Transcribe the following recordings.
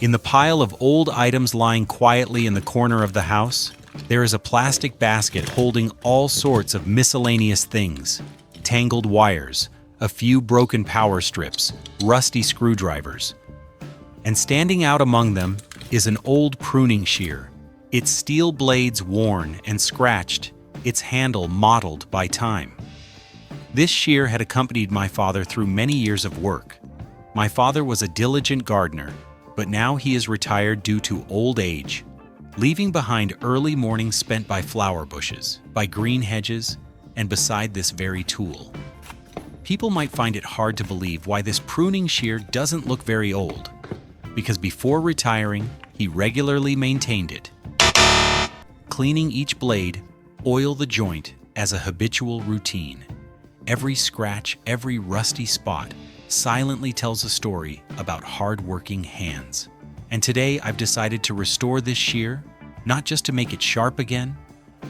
In the pile of old items lying quietly in the corner of the house, there is a plastic basket holding all sorts of miscellaneous things: tangled wires, a few broken power strips, rusty screwdrivers. And standing out among them is an old pruning shear, its steel blades worn and scratched, its handle mottled by time. This shear had accompanied my father through many years of work. My father was a diligent gardener, but now he is retired due to old age, leaving behind early mornings spent by flower bushes, by green hedges, and beside this very tool. People might find it hard to believe why this pruning shear doesn't look very old, because before retiring, he regularly maintained it, cleaning each blade, oil the joint as a habitual routine. Every scratch, every rusty spot silently tells a story about hard-working hands. And today I've decided to restore this shear, not just to make it sharp again,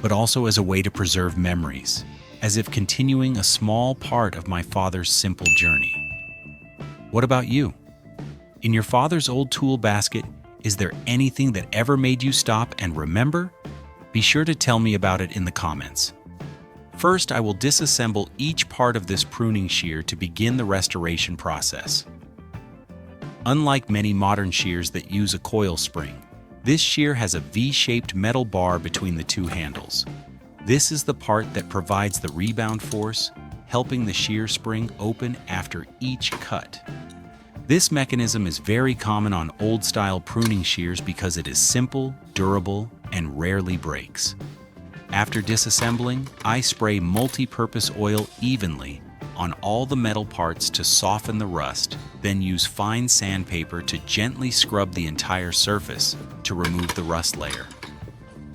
but also as a way to preserve memories, as if continuing a small part of my father's simple journey. What about you? In your father's old tool basket, is there anything that ever made you stop and remember? Be sure to tell me about it in the comments. First, I will disassemble each part of this pruning shear to begin the restoration process. Unlike many modern shears that use a coil spring, this shear has a V-shaped metal bar between the two handles. This is the part that provides the rebound force, helping the shear spring open after each cut. This mechanism is very common on old-style pruning shears because it is simple, durable, and rarely breaks. After disassembling, I spray multi-purpose oil evenly on all the metal parts to soften the rust, then use fine sandpaper to gently scrub the entire surface to remove the rust layer.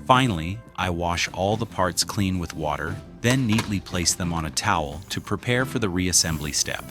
Finally, I wash all the parts clean with water, then neatly place them on a towel to prepare for the reassembly step.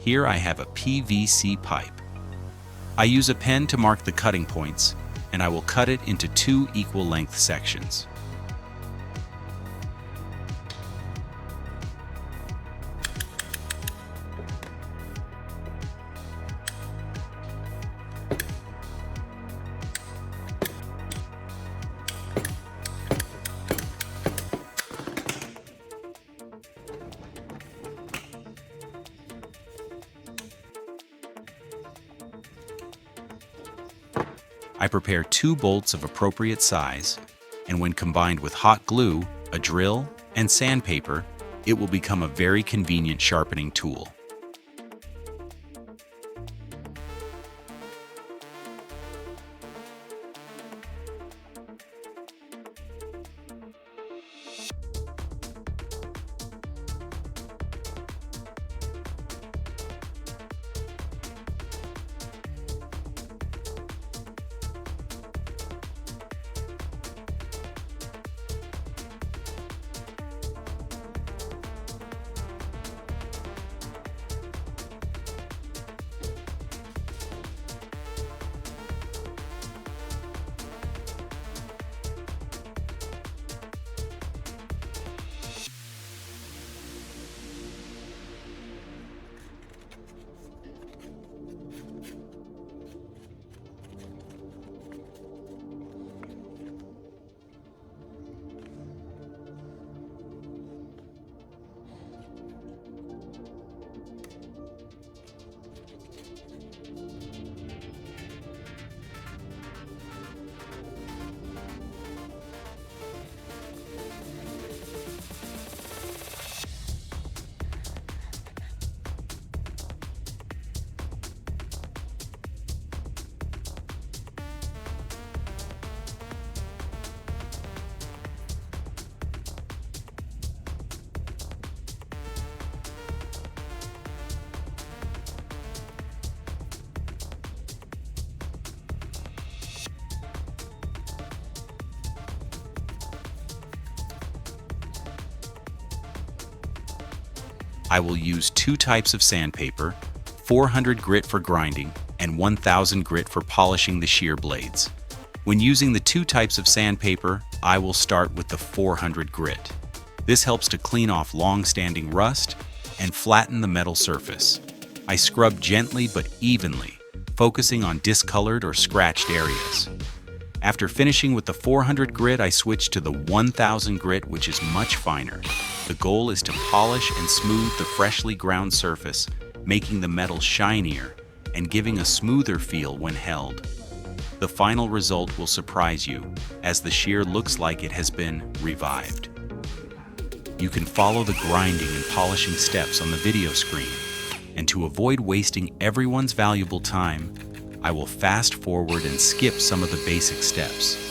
Here I have a PVC pipe. I use a pen to mark the cutting points, and I will cut it into 2 equal length sections. I prepare 2 bolts of appropriate size, and when combined with hot glue, a drill, and sandpaper, it will become a very convenient sharpening tool. I will use 2 types of sandpaper, 400 grit for grinding and 1000 grit for polishing the shear blades. When using the 2 types of sandpaper, I will start with the 400 grit. This helps to clean off long-standing rust and flatten the metal surface. I scrub gently but evenly, focusing on discolored or scratched areas. After finishing with the 400 grit, I switch to the 1000 grit, which is much finer. The goal is to polish and smooth the freshly ground surface, making the metal shinier and giving a smoother feel when held. The final result will surprise you, as the shear looks like it has been revived. You can follow the grinding and polishing steps on the video screen, and to avoid wasting everyone's valuable time, I will fast forward and skip some of the basic steps.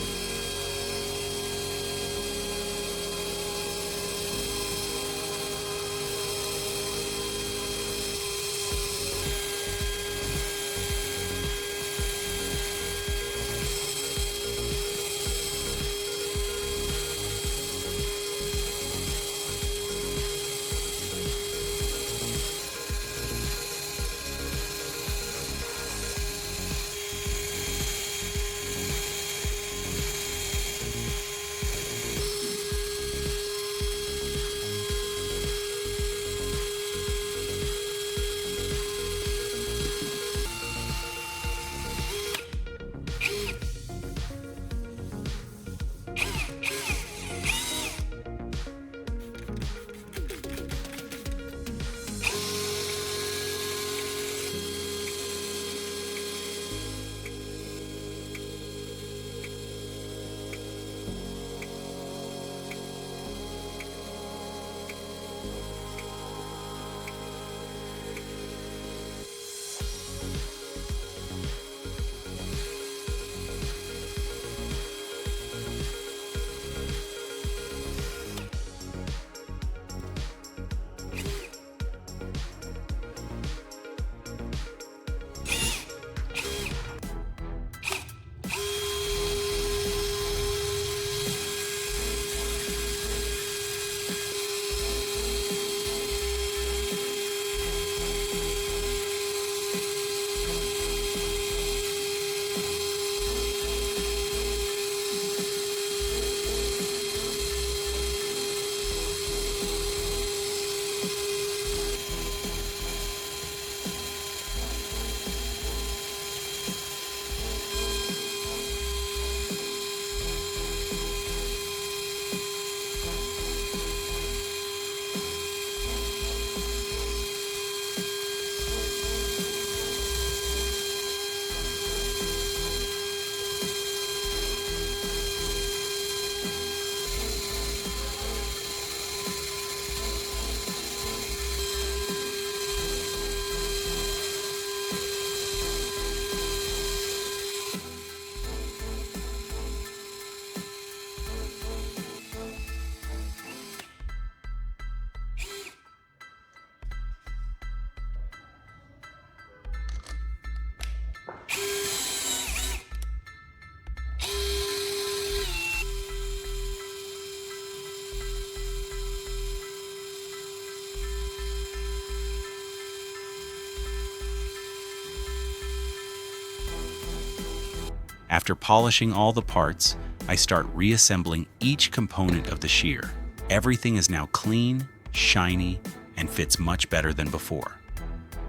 After polishing all the parts, I start reassembling each component of the shear. Everything is now clean, shiny, and fits much better than before.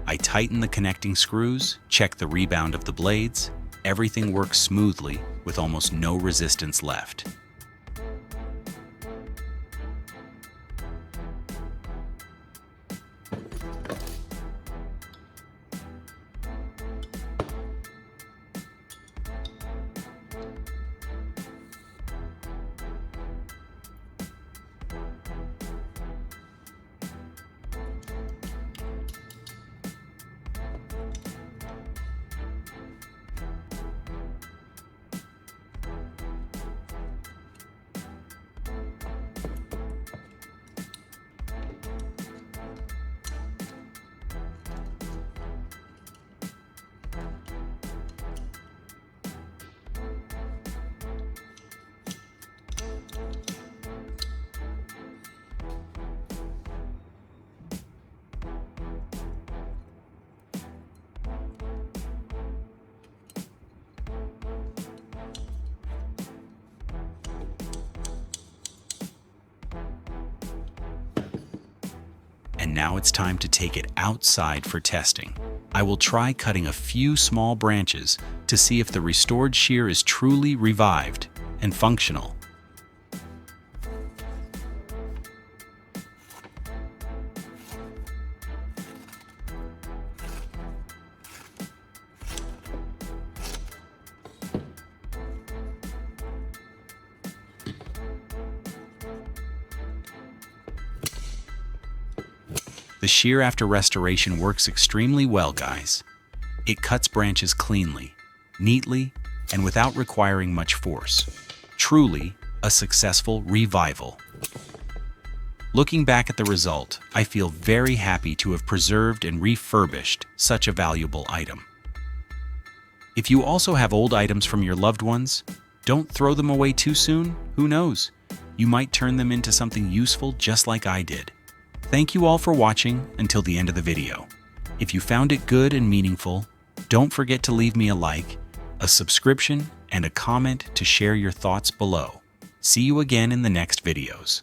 I tighten the connecting screws, check the rebound of the blades. Everything works smoothly with almost no resistance left. And now it's time to take it outside for testing. I will try cutting a few small branches to see if the restored shear is truly revived and functional. The shear after restoration works extremely well, guys. It cuts branches cleanly, neatly, and without requiring much force. Truly a successful revival. Looking back at the result, I feel very happy to have preserved and refurbished such a valuable item. If you also have old items from your loved ones, don't throw them away too soon. Who knows? You might turn them into something useful just like I did. Thank you all for watching until the end of the video. If you found it good and meaningful, don't forget to leave me a like, a subscription, and a comment to share your thoughts below. See you again in the next videos.